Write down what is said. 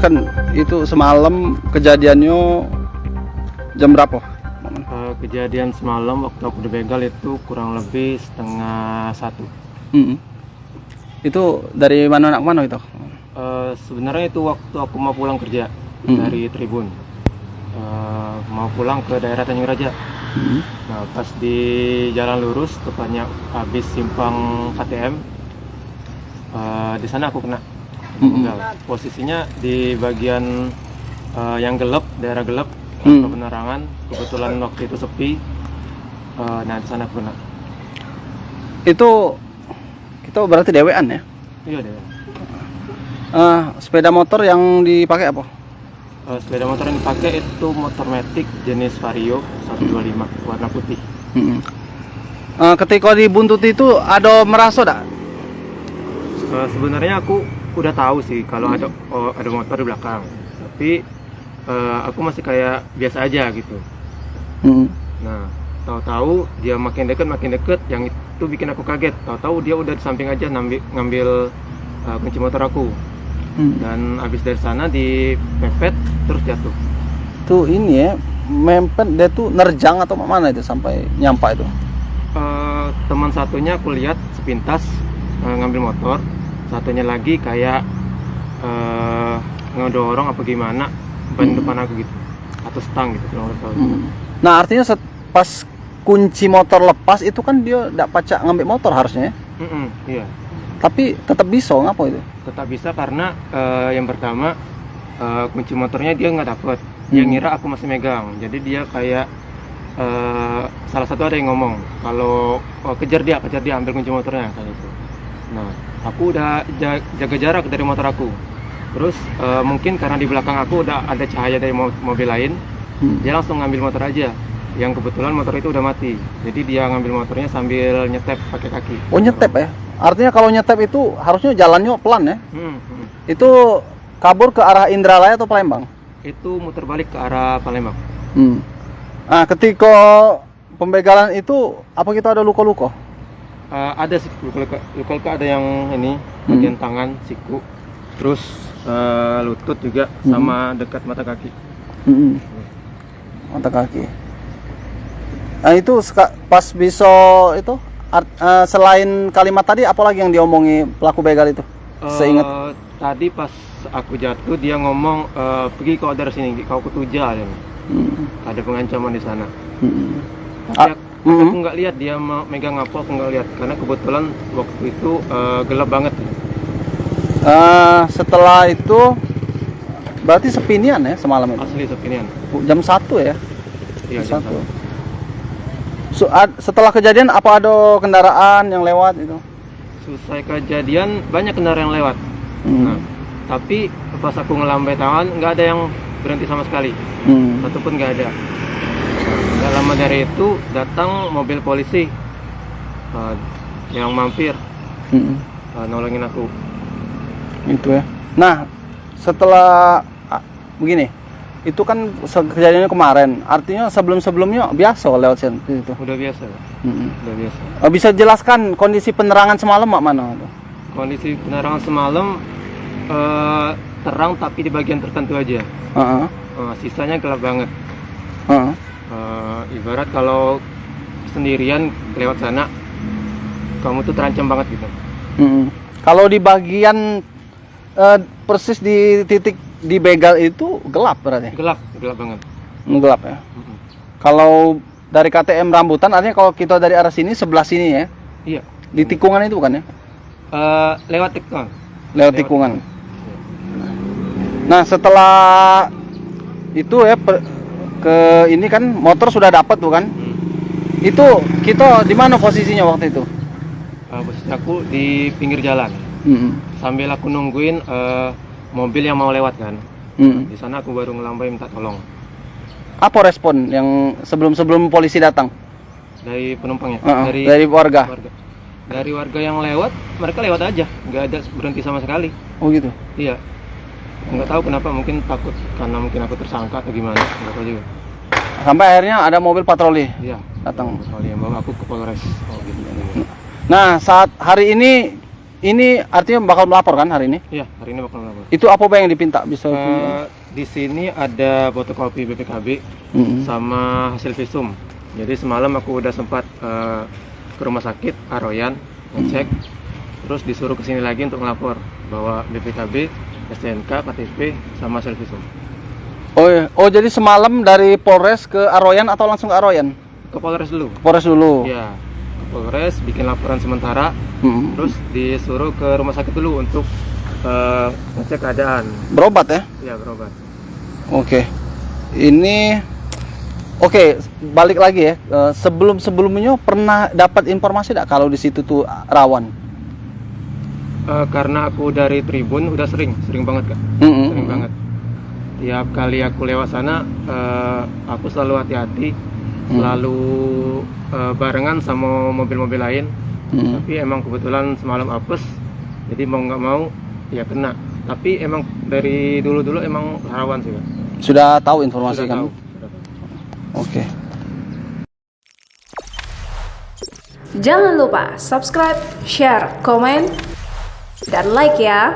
Kan itu semalam kejadiannya jam berapa? Kejadian semalam waktu aku dibegal itu kurang lebih 12:30. Itu dari mana nak mana itu? Sebenarnya itu waktu aku mau pulang kerja dari Tribun, mau pulang ke daerah Tanjung Raja. Nah, pas di jalan lurus tepatnya habis simpang KTM, di sana aku kena begal. Posisinya di bagian yang gelap, daerah gelap, penerangan. Kebetulan waktu itu sepi. Nah, di sana aku kena. Itu kita berarti dewean ya? Iya deh. Sepeda motor yang dipakai apa? Sepeda motor yang dipakai itu motor Matic jenis Vario 125 warna putih. Ketika dibuntuti itu ada merasa tak? Sebenarnya aku udah tahu sih kalau ada motor di belakang, tapi aku masih kayak biasa aja gitu. Nah, tahu-tahu dia makin deket, yang itu bikin aku kaget. Tahu-tahu dia udah di samping aja ngambil kunci motor aku. Dan habis dari sana dipepet terus jatuh. Tuh ini ya, mempet dia tuh nerjang atau mana itu sampai nyampe itu? Teman satunya aku lihat sepintas ngambil motor, satunya lagi kayak ngedorong apa gimana ban depan aku gitu, atau stang gitu kurang tahu. Nah artinya pas kunci motor lepas itu kan dia tidak pacak ngambil motor harusnya ya? Iya. Tapi tetap bisa ngapa itu? Tetap bisa karena yang pertama kunci motornya dia nggak dapet. Dia ngira aku masih megang. Jadi dia kayak salah satu ada yang ngomong kalau kejar dia ambil kunci motornya kayak gitu. Nah, aku udah jaga jarak dari motor aku. Terus mungkin karena di belakang aku udah ada cahaya dari mobil lain, dia langsung ngambil motor aja. Yang kebetulan motor itu udah mati. Jadi dia ngambil motornya sambil nyetep pakai kaki. Oh nyetep ya? Artinya kalau nyetep itu harusnya jalannya pelan ya? Itu kabur ke arah Indralaya atau Palembang? Itu muter balik ke arah Palembang. Nah ketika pembegalan itu apa kita ada luka-luka? Ada sih luka-luka, ada yang ini bagian tangan, siku, terus lutut juga, sama dekat mata kaki. Mata kaki. Nah itu pas bisa itu selain kalimat tadi apalagi yang diomongi pelaku begal itu? Seingat tadi pas aku jatuh dia ngomong pergi kau dari sini, kau ketuja ya. Ada pengancaman di sana. Tapi aku nggak lihat dia megang apa, aku nggak lihat karena kebetulan waktu itu gelap banget. Setelah itu berarti sepinian ya semalam itu? Asli sepinian. Jam 1 ya? Iya, jam 1. Setelah kejadian apa ada kendaraan yang lewat itu? Selesai kejadian banyak kendaraan yang lewat. Nah, tapi pas aku ngelambai tangan nggak ada yang berhenti sama sekali. Satupun nggak ada. Nggak lama dari itu datang mobil polisi yang mampir nolongin aku. Itu ya. Nah, setelah begini, itu kan kejadiannya kemarin. Artinya sebelum-sebelumnya biasa lewat sini itu. Udah biasa. Udah biasa. Bisa jelaskan kondisi penerangan semalam mana? Kondisi penerangan semalam terang tapi di bagian tertentu aja. Sisanya gelap banget. Ibarat kalau sendirian lewat sana, kamu tuh terancam banget gitu. Kalau di bagian persis di titik di begal itu gelap berarti? Gelap banget. Gelap ya. Kalau dari KTM Rambutan, artinya kalau kita dari arah sini sebelah sini ya? Iya. Di tikungan itu bukan ya? Lewat tikungan. Lewat tikungan. Nah setelah itu ya ke ini kan motor sudah dapat tuh kan? Itu kita di mana posisinya waktu itu? Posisi aku di pinggir jalan. Sambil aku nungguin mobil yang mau lewat kan. Di sana aku baru ngelambai minta tolong. Apa respon yang sebelum polisi datang? Dari penumpangnya? Dari warga. Dari warga yang lewat, mereka lewat aja, nggak ada berhenti sama sekali. Oh gitu? Iya. Nggak tahu kenapa, mungkin takut karena mungkin aku tersangka atau gimana, nggak tahu juga. Sampai akhirnya ada mobil patroli Iya. datang. Soalnya yang bawa aku ke Polres. Oh, gitu. Nah, saat hari ini artinya bakal melapor kan hari ini? Iya, hari ini bakal melapor. Itu apa yang dipinta bisa? Di sini ada fotokopi BPKB Mm-mm. sama hasil visum. Jadi semalam aku udah sempat ke rumah sakit Aroyan ngecek, terus disuruh kesini lagi untuk melapor bahwa BPKB, STNK, KTP, sama hasil visum. Oh, iya. Oh, jadi semalam dari Polres ke Aroyan atau langsung ke Aroyan? Ke Polres dulu. Polres dulu. Iya, ke Polres bikin laporan sementara, Mm. terus disuruh ke rumah sakit dulu untuk ngecek keadaan. Berobat ya? Ya, berobat. Oke. Ini oke, balik lagi ya. Sebelumnya pernah dapat informasi tidak kalau di situ tuh rawan? Karena aku dari Tribun udah sering banget Kak. Mm-mm. Sering banget. Tiap kali aku lewat sana, aku selalu hati-hati, selalu barengan sama mobil-mobil lain. Tapi emang kebetulan semalam apes, jadi mau nggak mau ya kena. Tapi emang dari dulu-dulu emang rawan sih Kak. Sudah tahu informasi Sudah kan? tahu, sudah tahu. Oke. Jangan lupa subscribe, share, komen, dan like ya.